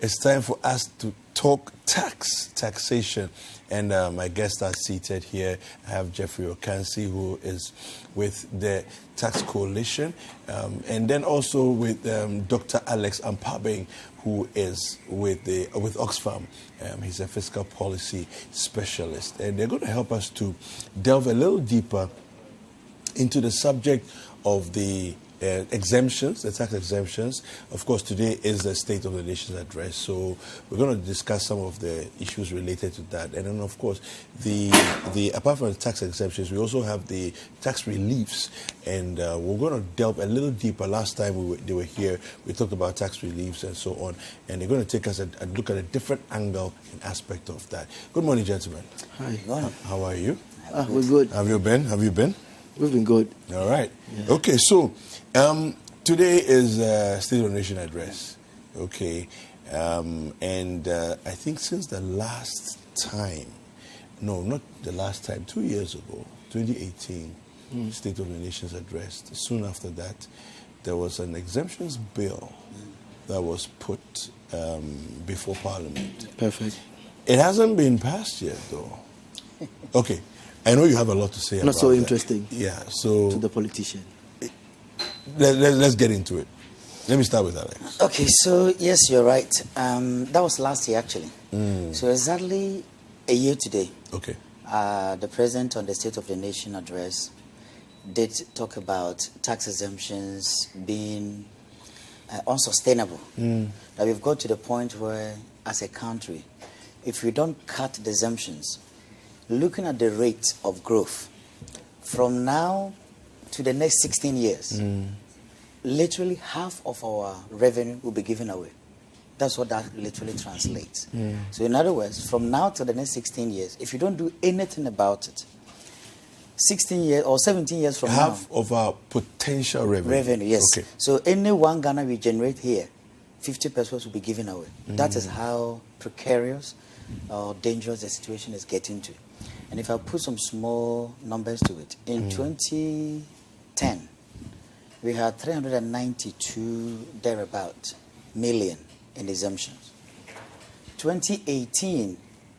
it's time for us to talk taxation. And my guests are seated here. I have Geoffrey Ocansey, who is with the Tax Coalition, and then also with Dr. Alex Ampaabeng, who is with Oxfam. He's a fiscal policy specialist. And they're going to help us to delve a little deeper into the subject of the exemptions, the tax exemptions. Of course, today is the State of the Nation's address, so we're going to discuss some of the issues related to that. And then, of course, the apart from the tax exemptions, we also have the tax reliefs, and we're going to delve a little deeper. Last time they were here, we talked about tax reliefs and so on, and they're going to take us a look at a different angle and aspect of that. Good morning, gentlemen. Hi. How are you? We're good. Have you been? We've been good. All right. Yeah. Okay, so today is State of the Nation address. Okay. And I think since the last time, no, not the last time, 2 years ago, 2018, State of the Nation's address. Soon after that, there was an exemptions bill that was put before Parliament. Perfect. It hasn't been passed yet, though. Okay. I know you have a lot to say about Not so that. interesting. Yeah, so to the politician. Let's get into it. Let me start with Alex. Okay, so yes, you're right. That was last year, actually. So exactly a year today, Okay. the President on the State of the Nation address did talk about tax exemptions being unsustainable. That we've got to the point where, as a country, if we don't cut the exemptions, looking at the rate of growth from now to the next 16 years, literally half of our revenue will be given away. That's what that literally translates. So in other words, from now to the next 16 years, if you don't do anything about it, 16 years or 17 years from Half now, of our potential revenue. revenue, yes. Okay. So any 1 Ghana we generate here, 50 pesos will be given away. That is how precarious or dangerous the situation is getting to. And if I put some small numbers to it, in 2010, we had 392 thereabout million in exemptions. 2018,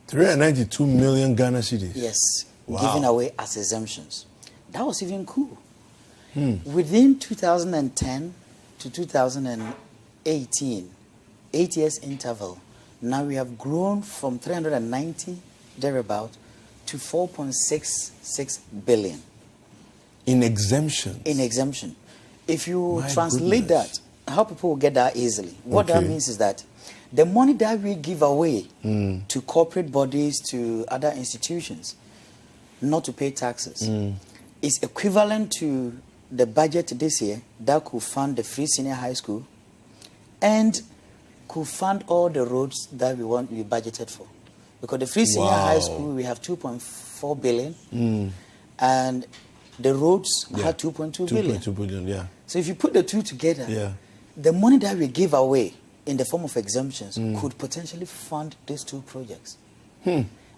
392 million Ghana cedis. yes, Wow. given away as exemptions. That was even cool. Within 2010 to 2018, 8 years interval, now we have grown from 390 thereabout to 4.66 billion. In exemption. In exemption. If you My translate goodness. that, how people will get that easily. What that Okay. means is that the money that we give away to corporate bodies, to other institutions, not to pay taxes, is equivalent to the budget this year that could fund the free senior high school and could fund all the roads that we budgeted for. Because the free senior high school, we have 2.4 billion, and the roads had 2.2 billion. 2.2 billion, yeah. So if you put the two together, Yeah. the money that we give away in the form of exemptions could potentially fund these two projects.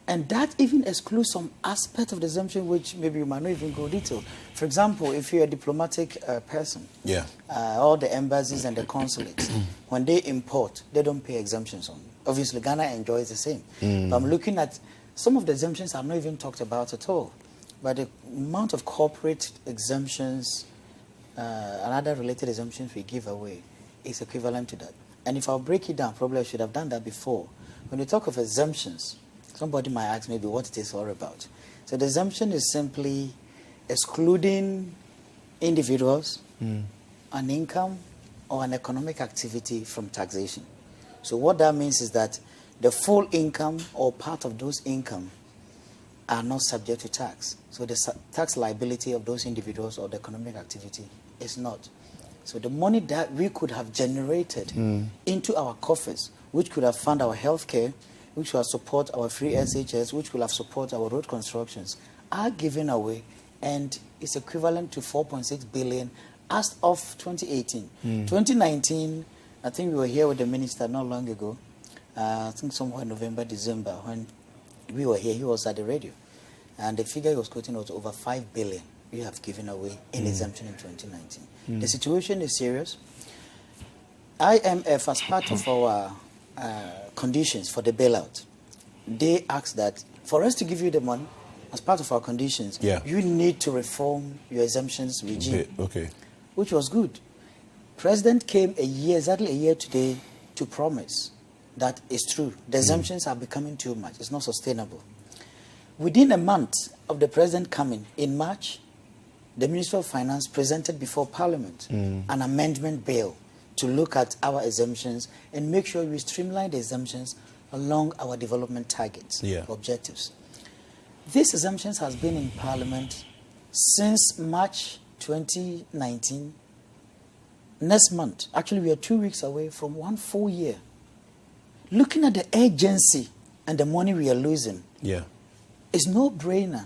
And that even excludes some aspect of the exemption which maybe you might not even go detail. For example, if you're a diplomatic person, Yeah. all the embassies and the consulates, when they import, they don't pay exemptions on. Obviously, Ghana enjoys the same. But I'm looking at some of the exemptions are not even talked about at all. But the amount of corporate exemptions and other related exemptions we give away is equivalent to that. And if I'll break it down, probably I should have done that before. When we talk of exemptions, somebody might ask maybe what it is all about. So the exemption is simply excluding individuals, an income, or an economic activity from taxation. So what that means is that the full income or part of those income are not subject to tax. So the tax liability of those individuals or the economic activity is not. So the money that we could have generated into our coffers, which could have funded our healthcare, which will support our free SHS, which will have support our road constructions, are given away, and it's equivalent to 4.6 billion as of 2018. 2019, I think we were here with the minister not long ago, I think somewhere in November, December, when we were here, he was at the radio. And the figure he was quoting was over 5 billion we have given away in exemption in 2019. The situation is serious. IMF, as part of our conditions for the bailout, they asked that for us to give you the money, as part of our conditions, you need to reform your exemptions regime. Okay. Which was good. President came exactly a year today, to promise that it's true. The exemptions are becoming too much. It's not sustainable. Within a month of the president coming, in March, the Minister of Finance presented before Parliament an amendment bill to look at our exemptions and make sure we streamline the exemptions along our development targets, objectives. These exemptions has been in Parliament since March 2019. Next month, actually we are 2 weeks away from 1 full year. Looking at the urgency and the money we are losing, it's no brainer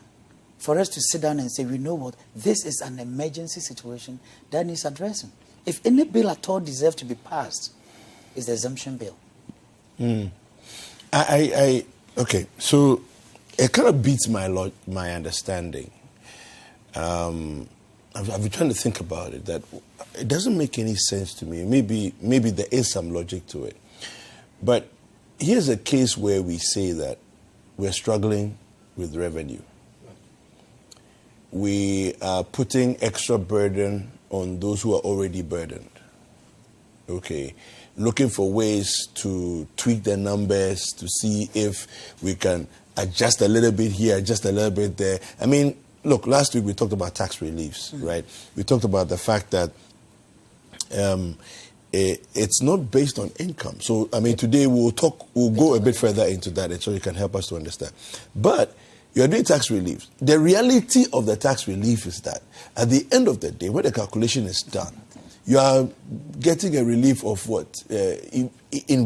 for us to sit down and say, we know what, this is an emergency situation that needs addressing. If any bill at all deserves to be passed, it's the exemption bill. Okay, so it kind of beats my understanding. I've been trying to think about it, that it doesn't make any sense to me. Maybe there is some logic to it. But here's a case where we say that we're struggling with revenue. We are putting extra burden on those who are already burdened. Okay. Looking for ways to tweak the numbers to see if we can adjust a little bit here, adjust a little bit there. I mean, look, last week we talked about tax reliefs, right? We talked about the fact that it's not based on income. So, I mean, today we'll go a bit further into that, so you can help us to understand. But you're doing tax relief. The reality of the tax relief is that at the end of the day, when the calculation is done, you are getting a relief of what? In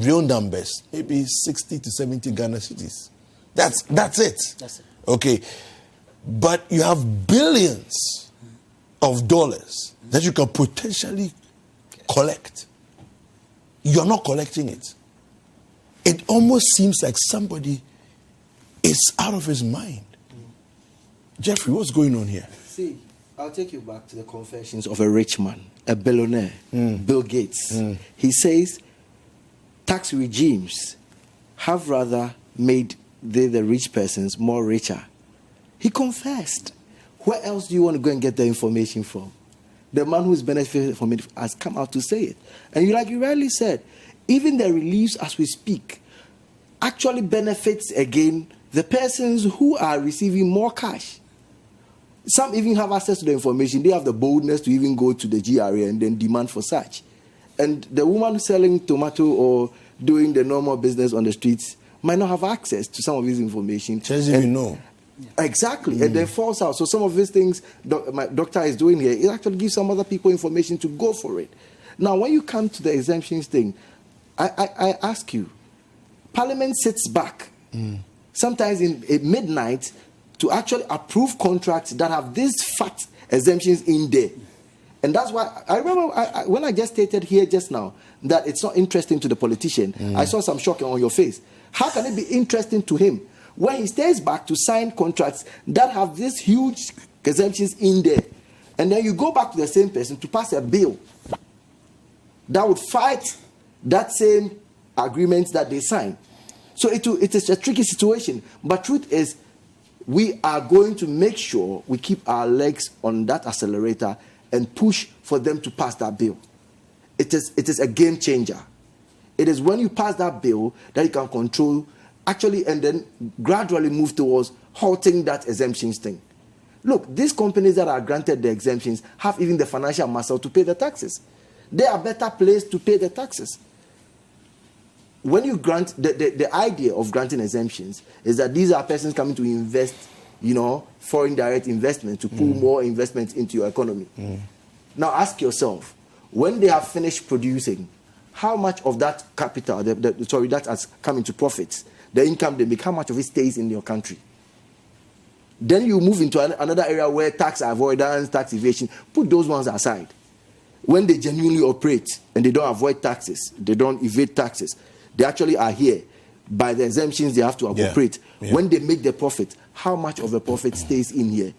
real numbers, maybe 60 to 70 Ghana cedis. That's it. That's it. Okay. But you have billions of dollars that you can potentially collect. You're not collecting it. It almost seems like somebody is out of his mind. Geoffrey, what's going on here? See, I'll take you back to the confessions of a rich man, a billionaire, Bill Gates. He says tax regimes have rather made the rich persons more richer. He confessed. Where else do you want to go and get the information from? The man who's benefited from it has come out to say it. And like you rightly said, even the reliefs as we speak actually benefits again the persons who are receiving more cash. Some even have access to the information. They have the boldness to even go to the GRA and then demand for such. And the woman selling tomato or doing the normal business on the streets might not have access to some of this information. She doesn't even know. Exactly. And then falls out. So some of these things my doctor is doing here, it actually gives some other people information to go for it. Now, when you come to the exemptions thing, I ask you, Parliament sits back sometimes in midnight to actually approve contracts that have these fat exemptions in there. And that's why I remember when I just stated here just now that it's not interesting to the politician, I saw some shock on your face. How can it be interesting to him when he stays back to sign contracts that have these huge exemptions in there? And then you go back to the same person to pass a bill that would fight that same agreement that they signed. So it is a tricky situation. But truth is, we are going to make sure we keep our legs on that accelerator and push for them to pass that bill. It is a game changer. It is when you pass that bill that you can control, actually, and then gradually move towards halting that exemptions thing. Look, these companies that are granted the exemptions have even the financial muscle to pay the taxes. They are better placed to pay the taxes. When you grant, the idea of granting exemptions is that these are persons coming to invest, foreign direct investment, to pull more investment into your economy. Now ask yourself, when they have finished producing, how much of that capital, that has come into profits, the income they make, how much of it stays in your country? Then you move into another area where tax avoidance, tax evasion, put those ones aside. When they genuinely operate and they don't avoid taxes, they don't evade taxes, they actually are here. By the exemptions, they have to operate. Yeah. When they make the profit, how much of the profit stays in here?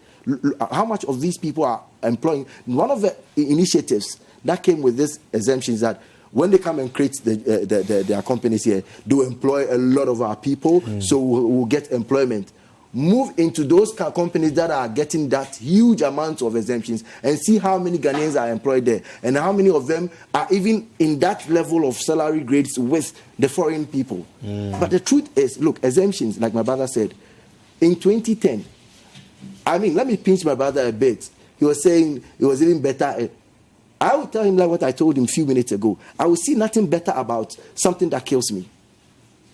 How much of these people are employing? One of the initiatives that came with this exemption is that when they come and create their companies here, they will employ a lot of our people, so we'll get employment. Move into those companies that are getting that huge amount of exemptions and see how many Ghanaians are employed there and how many of them are even in that level of salary grades with the foreign people. But the truth is, look, exemptions, like my brother said, in 2010, I mean, let me pinch my brother a bit. He was saying it was even better. I will tell him like what I told him a few minutes ago. I will see nothing better about something that kills me.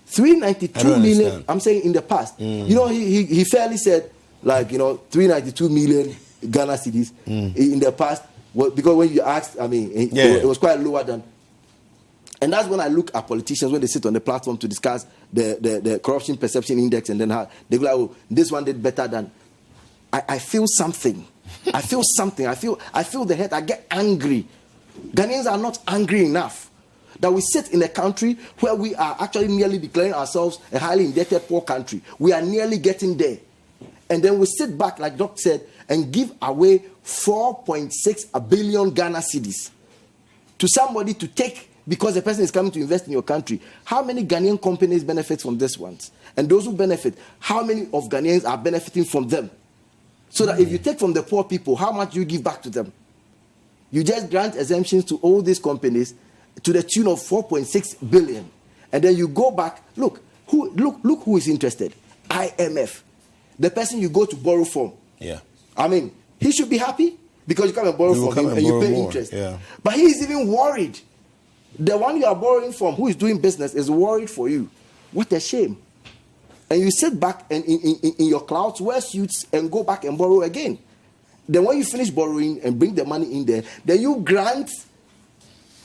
392 million, I'm saying in the past. You know, he fairly said, like, you know, 392 million Ghana cedis in the past. Well, because when you asked, I mean, it was quite lower than. And that's when I look at politicians when they sit on the platform to discuss the corruption perception index, and then how they go like, oh, this one did better than. I feel something. I feel something. I feel the hurt. I get angry. Ghanaians are not angry enough that we sit in a country where we are actually nearly declaring ourselves a highly indebted poor country. We are nearly getting there. And then we sit back, like Doc said, and give away 4.6 billion Ghana cedis to somebody to take because the person is coming to invest in your country. How many Ghanaian companies benefit from this ones? And those who benefit, how many of Ghanaians are benefiting from them? So that if you take from the poor people, how much do you give back to them? You just grant exemptions to all these companies to the tune of 4.6 billion. And then you go back, look who is interested. IMF. The person you go to borrow from. Yeah. I mean, he should be happy because you come and borrow from him and you pay interest. Yeah. But he is even worried. The one you are borrowing from, who is doing business, is worried for you. What a shame. And you sit back and in your clouds, wear suits, and go back and borrow again. Then when you finish borrowing and bring the money in there, then you grant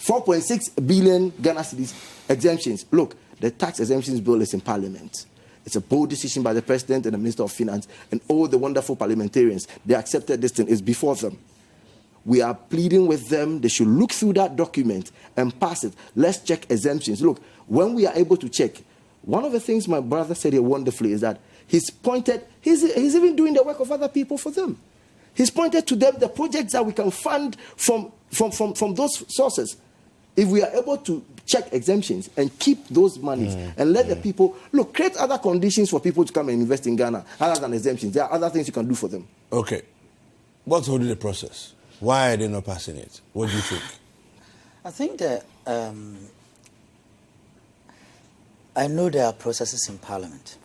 4.6 billion Ghana cedis exemptions. Look, the tax exemptions bill is in Parliament. It's a bold decision by the President and the Minister of Finance and all the wonderful parliamentarians. They accepted this thing. It's before them. We are pleading with them. They should look through that document and pass it. Let's check exemptions. Look, when we are able to check, one of the things my brother said here wonderfully is that he's even doing the work of other people for them. He's pointed to them the projects that we can fund from those sources. If we are able to check exemptions and keep those monies and let the people, look, create other conditions for people to come and invest in Ghana other than exemptions. There are other things you can do for them. Okay. What's holding the process? Why are they not passing it? What do you think? I think that I know there are processes in Parliament,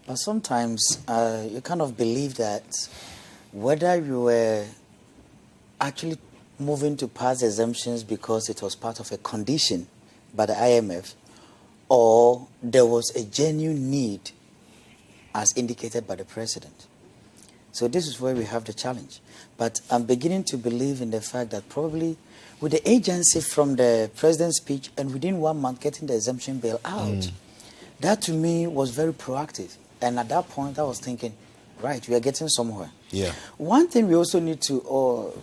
but sometimes you kind of believe that whether you were actually moving to pass exemptions because it was part of a condition by the IMF, or there was a genuine need as indicated by the President. So this is where we have the challenge. But I'm beginning to believe in the fact that probably with the agency from the President's speech and within 1 month getting the exemption bill out, that to me was very proactive. And at that point I was thinking, right, we are getting somewhere. Yeah. One thing we also need to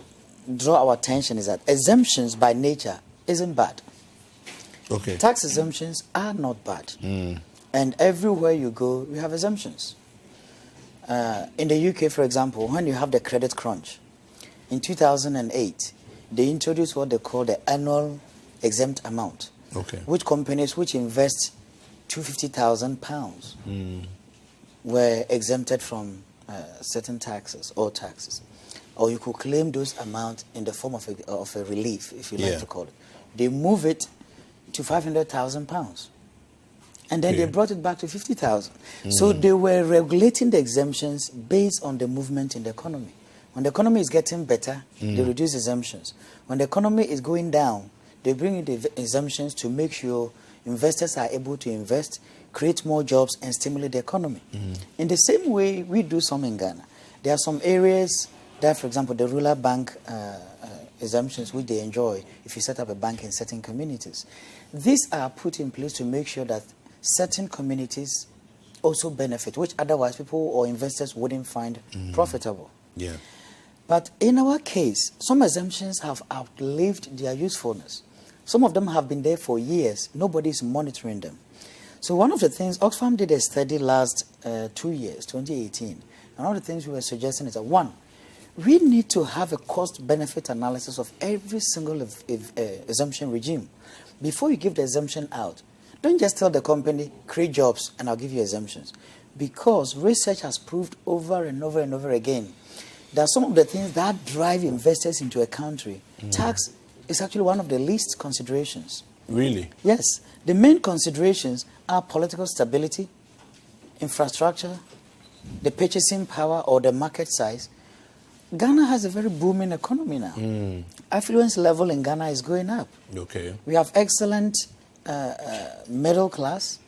draw our attention is that exemptions by nature isn't bad. Okay. Tax exemptions are not bad. And everywhere you go, we have exemptions. In the UK, for example, when you have the credit crunch, in 2008, they introduced what they call the annual exempt amount, which companies which invest £250,000 were exempted from certain taxes, all taxes. Or you could claim those amounts in the form of a relief, if you like to call it. They move it to £500,000. And then they brought it back to 50,000. So they were regulating the exemptions based on the movement in the economy. When the economy is getting better, they reduce exemptions. When the economy is going down, they bring in the exemptions to make sure investors are able to invest, create more jobs, and stimulate the economy. In the same way, we do some in Ghana. There are some areas that, for example, the rural bank exemptions which they enjoy if you set up a bank in certain communities. These are put in place to make sure that certain communities also benefit, which otherwise people or investors wouldn't find profitable. Yeah. But in our case, some exemptions have outlived their usefulness. Some of them have been there for years. Nobody's monitoring them. So one of the things, Oxfam did a study last 2 years, 2018. And one of the things we were suggesting is that, one, we need to have a cost-benefit analysis of every single exemption regime. before you give the exemption out, don't just tell the company, create jobs and I'll give you exemptions. Because research has proved over and over and over again that some of the things that drive investors into a country, tax is actually one of the least considerations. Really? Yes. The main considerations are political stability, infrastructure, the purchasing power or the market size. Ghana has a very booming economy now. Affluence level in Ghana is going up. Okay. We have excellent middle class.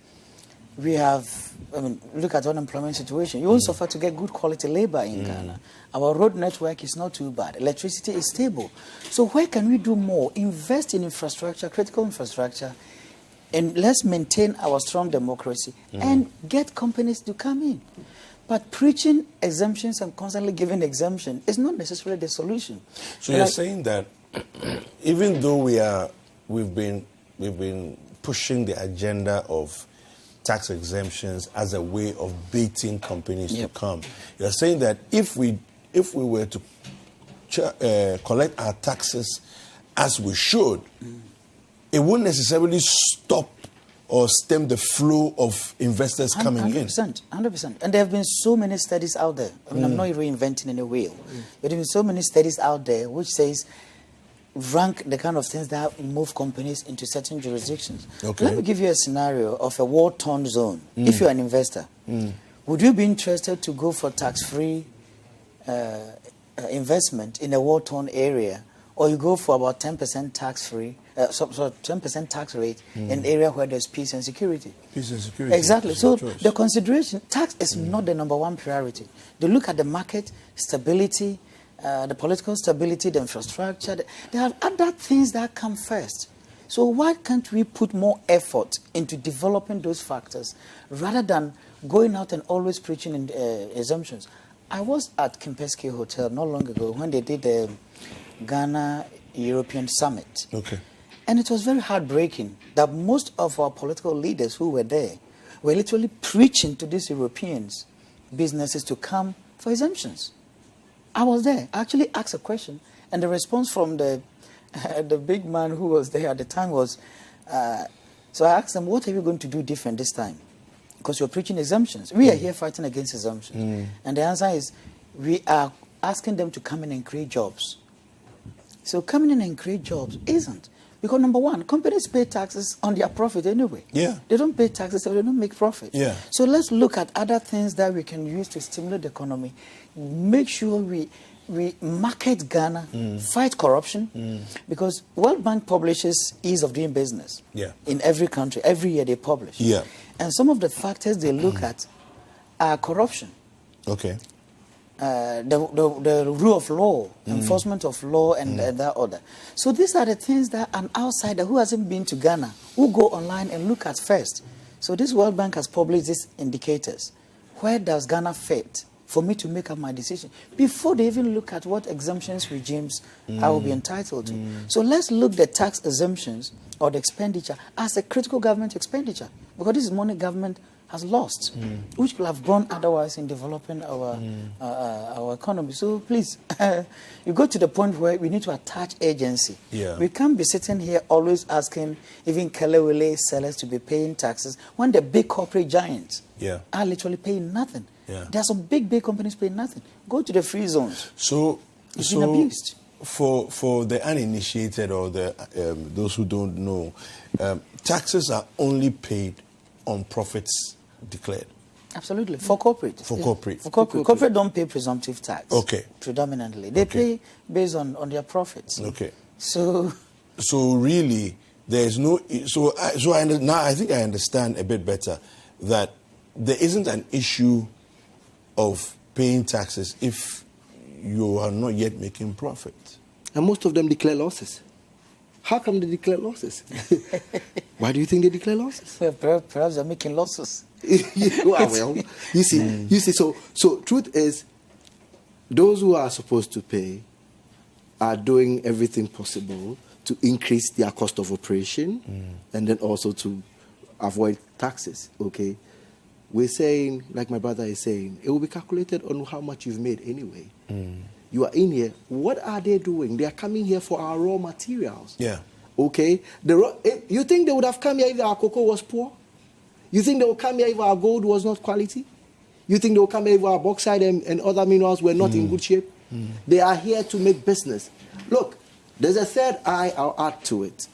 We have, look at unemployment situation. You also suffer to get good quality labor in Ghana. Our road network is not too bad. Electricity is stable. So where can we do more? Invest in infrastructure, critical infrastructure, and let's maintain our strong democracy and get companies to come in. But preaching exemptions and constantly giving exemption is not necessarily the solution. So you're saying that even though we've been pushing the agenda of tax exemptions as a way of baiting companies to come, you're saying that if we were to collect our taxes as we should, it wouldn't necessarily stop or stem the flow of investors coming 100%, 100%. And there have been so many studies out there. I'm not reinventing any wheel. There have been so many studies out there which says rank the kind of things that move companies into certain jurisdictions. Okay. Let me give you a scenario of a war-torn zone. If you're an investor, would you be interested to go for tax-free investment in a war-torn area, or you go for about 10% tax-free, 10% tax rate in an area where there's peace and security? Peace and security. Exactly. So the consideration, tax is not the number one priority. They look at the market stability, the political stability, the infrastructure. There are other things that come first. So why can't we put more effort into developing those factors rather than going out and always preaching in, exemptions? I was at Kimpeski Hotel not long ago when they did the Ghana European Summit. Okay. And it was very heartbreaking that most of our political leaders who were there were literally preaching to these Europeans, businesses, to come for exemptions. I was there. I actually asked a question, and the response from the big man who was there at the time was, so I asked them, what are you going to do different this time? Because you're preaching exemptions. We are here fighting against exemptions. And the answer is, we are asking them to come in and create jobs. So coming in and create jobs isn't. Because number one, companies pay taxes on their profit anyway. Yeah. They don't pay taxes, so they don't make profit. Yeah. So let's look at other things that we can use to stimulate the economy. Make sure we market Ghana, fight corruption, because World Bank publishes ease of doing business in every country. Every year they publish. Yeah. And some of the factors they look at are corruption. Okay. The rule of law, enforcement of law, and that order. So these are the things that an outsider who hasn't been to Ghana will go online and look at first. So this World Bank has published these indicators. Where does Ghana fit for me to make up my decision before they even look at what exemptions regimes I will be entitled to? So let's look at tax exemptions or the expenditure as a critical government expenditure, because this is money government has lost, which could have gone otherwise in developing our economy. So please, you go to the point where we need to attach agency. Yeah. We can't be sitting here always asking even Kelewele sellers to be paying taxes when the big corporate giants are literally paying nothing. Yeah. There are some big companies paying nothing. Go to the free zones. So it's been abused. For the uninitiated or the those who don't know, taxes are only paid on profits declared. Absolutely. For corporate. For corporate. For corporate. Corporate don't pay presumptive tax. Okay. Predominantly. They pay based on their profits. Okay. So really, there is no... now I think I understand a bit better that there isn't an issue of paying taxes if you are not yet making profit. And most of them declare losses. How come they declare losses? Why do you think they declare losses? Well, perhaps they're making losses. Well, you see. So truth is, those who are supposed to pay are doing everything possible to increase their cost of operation and then also to avoid taxes. Okay, we're saying, like my brother is saying, it will be calculated on how much you've made anyway. You are in here. What are they doing? They are coming here for our raw materials. Yeah. Okay? You think they would have come here if our cocoa was poor? You think they would come here if our gold was not quality? You think they would come here if our bauxite and other minerals were not in good shape? They are here to make business. Look, there's a third eye I'll add to it.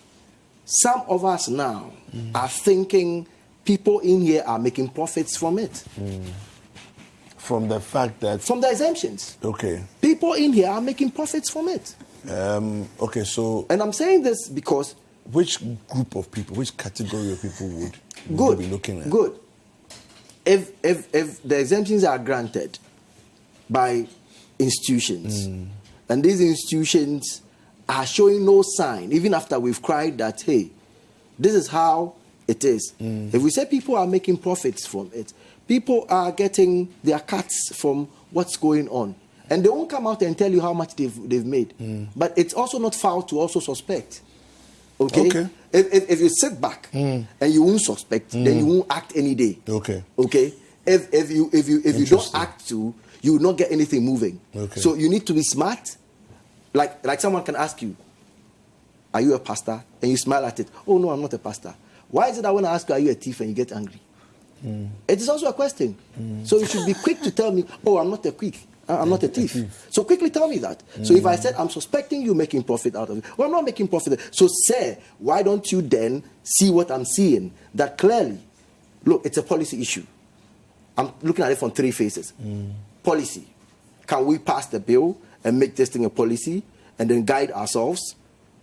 Some of us now are thinking people in here are making profits from it. From the fact that... From the exemptions. Okay. People in here are making profits from it. Okay, so... And I'm saying this because... Which group of people, which category of people would you be looking at? Good. If the exemptions are granted by institutions, and these institutions are showing no sign, even after we've cried that, hey, this is how it is. If we say people are making profits from it, people are getting their cuts from what's going on. And they won't come out and tell you how much they've made. But it's also not foul to also suspect. Okay? If you sit back and you won't suspect, then you won't act any day. Okay? If you don't act to, you will not get anything moving. So you need to be smart. Like someone can ask you, are you a pastor? And you smile at it. Oh, no, I'm not a pastor. Why is it that when I ask you, are you a thief, and you get angry? It is also a question. So you should be quick to tell me, oh, I'm not a thief. So quickly tell me that. So if I said, I'm suspecting you making profit out of it, well, I'm not making profit. So sir, why don't you then see what I'm seeing? That clearly, look, it's a policy issue. I'm looking at it from three phases. Policy. Can we pass the bill and make this thing a policy and then guide ourselves?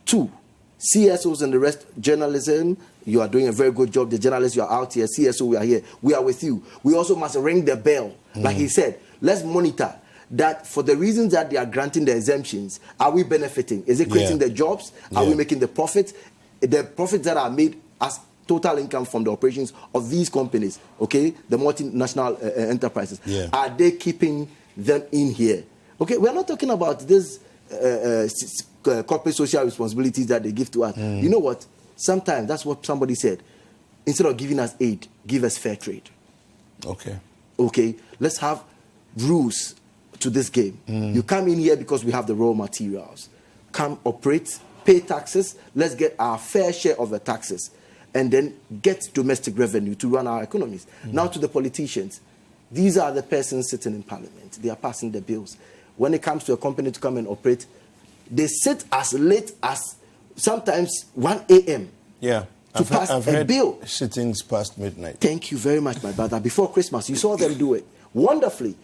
2, CSOs and the rest, journalism, you are doing a very good job. The journalists, you are out here. CSO, we are here. We are with you. We also must ring the bell. Like he said, let's monitor that for the reasons that they are granting the exemptions. Are we benefiting? Is it creating the jobs? Are we making the profits? The profits that are made as total income from the operations of these companies, okay, the multinational enterprises, are they keeping them in here? Okay, we're not talking about this corporate social responsibilities that they give to us. You know what? Sometimes that's what somebody said. Instead of giving us aid, give us fair trade. Okay, let's have rules to this game. You come in here because we have the raw materials. Come, operate, pay taxes. Let's get our fair share of the taxes and then get domestic revenue to run our economies. Now to the politicians. These are the persons sitting in parliament. They are passing the bills. When it comes to a company to come and operate, they sit as late as sometimes 1 a.m. to pass a bill. Sittings past midnight. Thank you very much, my brother. Before Christmas, you saw them do it wonderfully.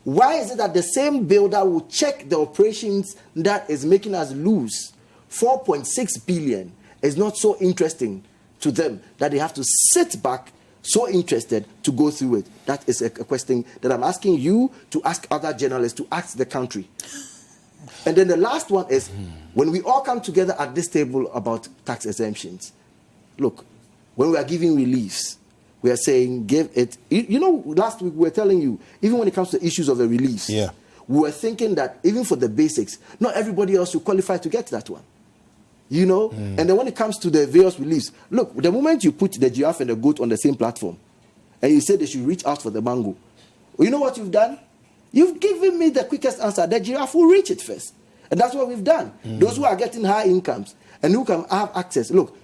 Why is it that the same bill that will check the operations that is making us lose 4.6 billion is not so interesting to them that they have to sit back so interested to go through it? That is a question that I'm asking you to ask other journalists, to ask the country. And then the last one is, when we all come together at this table about tax exemptions, look, when we are giving reliefs, we are saying, give it. You know, last week we were telling you, even when it comes to issues of the reliefs, we were thinking that even for the basics, not everybody else will qualify to get that one. You know? And then when it comes to the various reliefs, look, the moment you put the giraffe and the goat on the same platform, and you say they should reach out for the mango, you know what you've done? You've given me the quickest answer. The giraffe will reach it first. And that's what we've done. Those who are getting high incomes and who can have access. Look,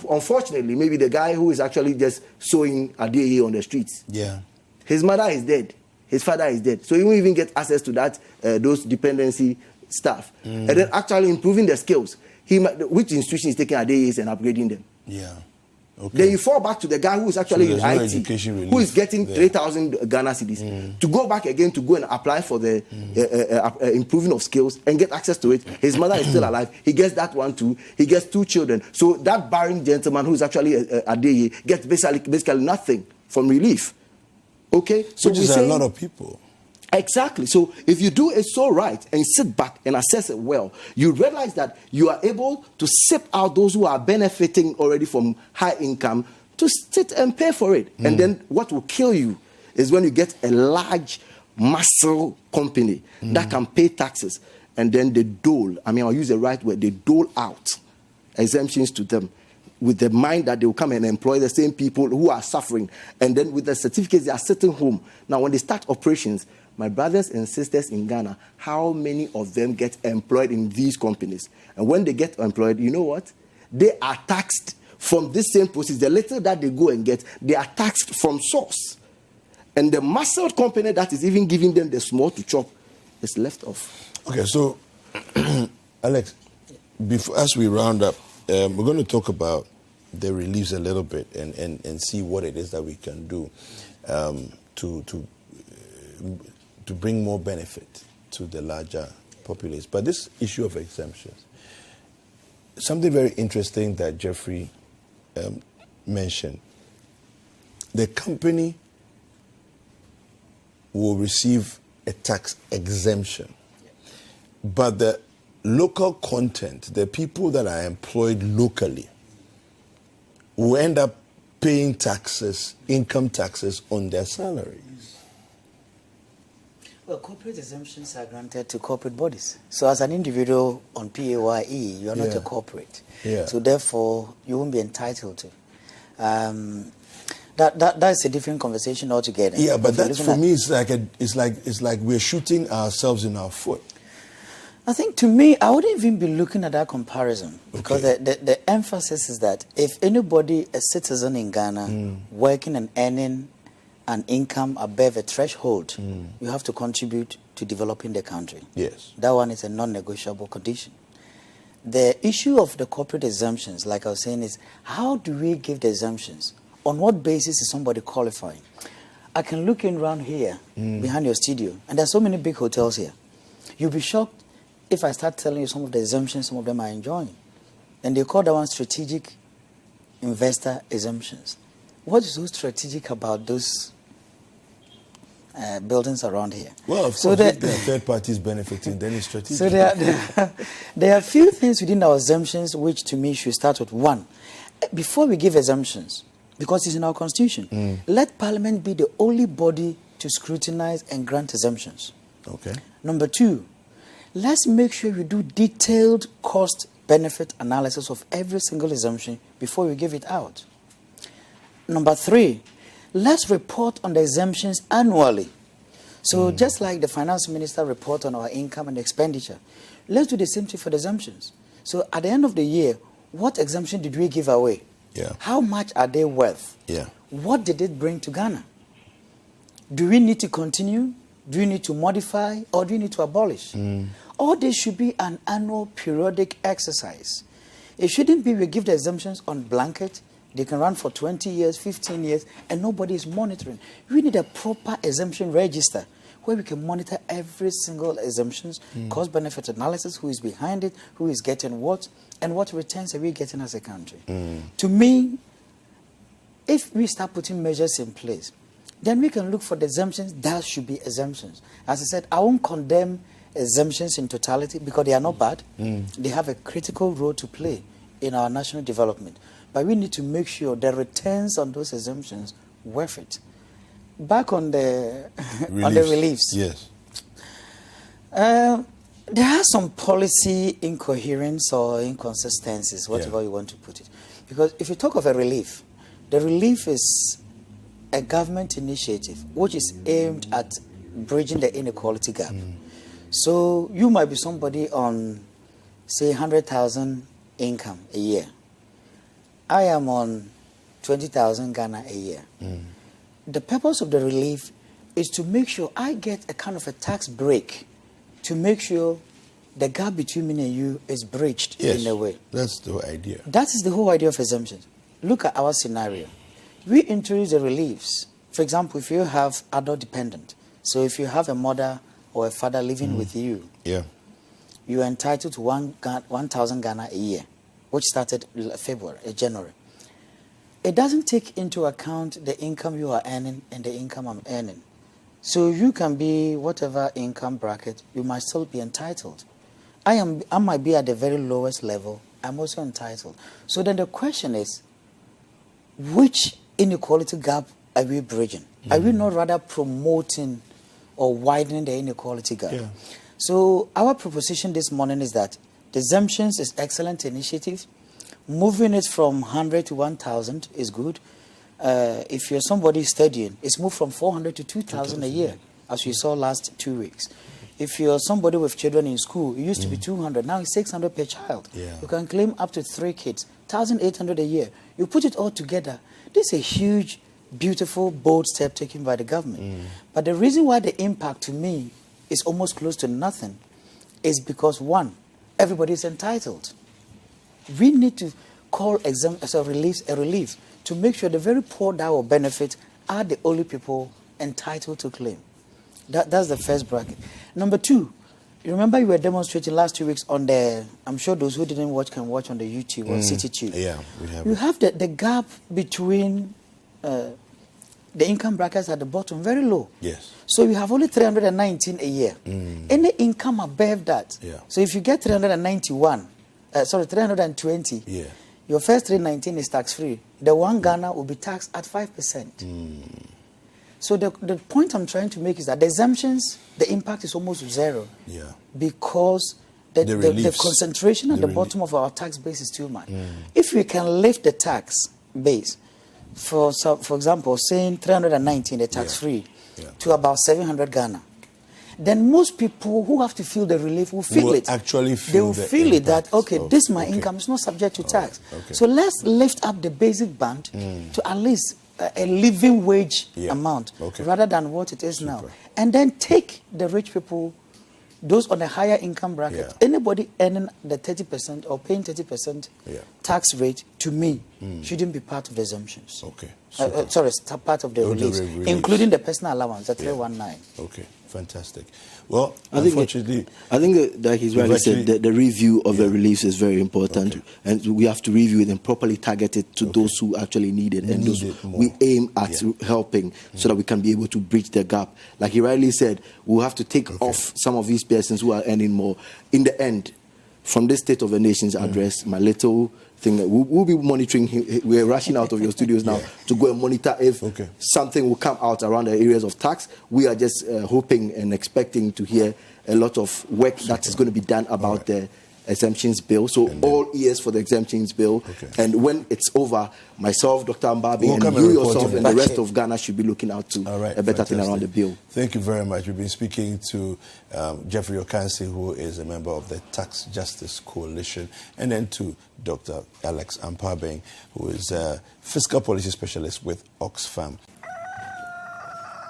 unfortunately, maybe the guy who is actually just sowing Adeye on the streets. His mother is dead. His father is dead. So he won't even get access to that, those dependency stuff. And then actually improving the skills. Which institution is taking Adeyes and upgrading them? Then you fall back to the guy who is actually in IT, who is getting 3,000 Ghana cedis, to go back again to go and apply for the improving of skills and get access to it. His mother is still alive. He gets that one too. He gets 2 children. So that barren gentleman who is actually Adeye gets basically nothing from relief. Okay? So which is a lot of people. Exactly. So if you do it so right and sit back and assess it well, you realize that you are able to sip out those who are benefiting already from high income to sit and pay for it. And then what will kill you is when you get a large muscle company that can pay taxes and then they dole, I'll use the right word, they dole out exemptions to them with the mind that they will come and employ the same people who are suffering. And then with the certificates, they are sitting home. Now, when they start operations, my brothers and sisters in Ghana, how many of them get employed in these companies? And when they get employed, you know what? they are taxed from this same process. The little that they go and get, they are taxed from source. And the muscle company that is even giving them the small to chop is left off. Okay, so, Alex, as we round up, we're going to talk about the reliefs a little bit and see what it is that we can do to bring more benefit to the larger populace. But this issue of exemptions, something very interesting that Geoffrey mentioned, the company will receive a tax exemption, but the local content, the people that are employed locally, will end up paying taxes, income taxes on their salaries. Well, corporate exemptions are granted to corporate bodies. So as an individual on PAYE, you are not a corporate. Yeah. So therefore, you won't be entitled to. That's a different conversation altogether. Yeah, but that for me it's like we're shooting ourselves in our foot. I think to me, I wouldn't even be looking at that comparison because the emphasis is that if anybody, a citizen in Ghana, working and earning an income above a threshold, you have to contribute to developing the country. Yes. That one is a non-negotiable condition. The issue of the corporate exemptions, like I was saying, is how do we give the exemptions? On what basis is somebody qualifying? I can look in around here, behind your studio, and there are so many big hotels here. You'll be shocked if I start telling you some of the exemptions some of them are enjoying. And they call that one strategic investor exemptions. What is so strategic about those buildings around here? Well, of course, if there are third parties benefiting, then it's strategic. So there are a few things within our exemptions which to me should start with. One, before we give exemptions, because it's in our constitution, let Parliament be the only body to scrutinize and grant exemptions. Okay. Number two, let's make sure we do detailed cost-benefit analysis of every single exemption before we give it out. Number three, let's report on the exemptions annually. So just like the finance minister report on our income and expenditure, let's do the same thing for the exemptions. So at the end of the year, what exemption did we give away? Yeah. How much are they worth? Yeah. What did it bring to Ghana? Do we need to continue? Do we need to modify? Or do we need to abolish? All this should be an annual periodic exercise. It shouldn't be we give the exemptions on blanket. They can run for 20 years, 15 years, and nobody is monitoring. We need a proper exemption register where we can monitor every single exemptions, cost-benefit analysis, who is behind it, who is getting what, and what returns are we getting as a country. To me, if we start putting measures in place, then we can look for the exemptions that should be exemptions. As I said, I won't condemn exemptions in totality because they are not bad. They have a critical role to play in our national development. But we need to make sure the returns on those exemptions worth it. Back on the on the reliefs. Yes. There are some policy incoherence or inconsistencies, whatever you want to put it. Because if you talk of a relief, the relief is a government initiative which is aimed at bridging the inequality gap. So you might be somebody on, say, 100,000 income a year. I am on 20,000 Ghana a year. The purpose of the relief is to make sure I get a kind of a tax break to make sure the gap between me and you is bridged in a way. That's the idea. That is the whole idea of exemptions. Look at our scenario. We introduce the reliefs. For example, if you have adult dependent, so if you have a mother or a father living with you, you are entitled to 1,000 Ghana a year, which started January. It doesn't take into account the income you are earning and the income I'm earning. So you can be whatever income bracket, you might still be entitled. I might be at the very lowest level, I'm also entitled. So then the question is, which inequality gap are we bridging? Are we not rather promoting or widening the inequality gap? So our proposition this morning is that the exemptions is excellent initiative. Moving it from 100 to 1,000 is good. If you're somebody studying, it's moved from 400 to 2,000 a year, as we saw last 2 weeks. If you're somebody with children in school, it used to be 200, now it's 600 per child. Yeah. You can claim up to 3 kids, 1,800 a year. You put it all together, this is a huge, beautiful, bold step taken by the government. But the reason why the impact to me is almost close to nothing is because, one, everybody is entitled. We need to call a relief to make sure the very poor that will benefit are the only people entitled to claim. That's the first bracket. Number 2, you remember you were demonstrating last 2 weeks on the, I'm sure those who didn't watch can watch on the YouTube or Citi Tube. Yeah, we have. You have the gap between the income brackets at the bottom, very low. Yes. So you have only 319 a year. Any income above that. Yeah. So if you get 320, Yeah. your first 319 is tax-free. The one Ghana will be taxed at 5%. So the point I'm trying to make is that the exemptions, the impact is almost zero. Yeah. Because the concentration at the bottom of our tax base is too much. If we can lift the tax base, for example, saying 319, the tax-free, to about 700 Ghana, then most people who have to feel the relief will feel it. Actually feel they will feel it that, okay, this my income is not subject to tax. Okay. So let's lift up the basic band to at least a living wage amount rather than what it is now. And then take the rich people, those on a higher income bracket, anybody earning the 30% or paying 30% tax rate, to me, shouldn't be part of the exemptions. Okay. Part of the relief, including the personal allowance, the 319. Okay, fantastic. Well, I think that he's rightly said that the review of the reliefs is very important, and we have to review it and properly target it to those who actually need it, and those we aim at helping so that we can be able to bridge the gap. Like he rightly said, we'll have to take off some of these persons who are earning more. In the end, from this State of the Nation's address, my little thing, we'll be monitoring him. We're rushing out of your studios now to go and monitor if something will come out around the areas of tax. We are just hoping and expecting to hear a lot of work that is going to be done about the exemptions bill. So all ears for the exemptions bill. And when it's over, myself, Dr. Ampaabeng, and you yourself and the rest of Ghana should be looking out to a better thing around the bill. Thank you very much. We've been speaking to Geoffrey Ocansey, who is a member of the Tax Justice Coalition, and then to Dr. Alex Ampaabeng, who is a fiscal policy specialist with Oxfam.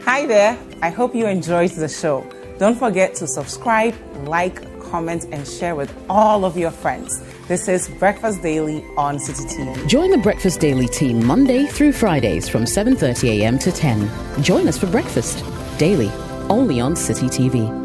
Hi there. I hope you enjoyed the show. Don't forget to subscribe, like, comment, and share with all of your friends. This is Breakfast Daily on Citi TV. Join the Breakfast Daily team Monday through Fridays from 7:30 a.m. to 10. Join us for breakfast daily, only on Citi TV.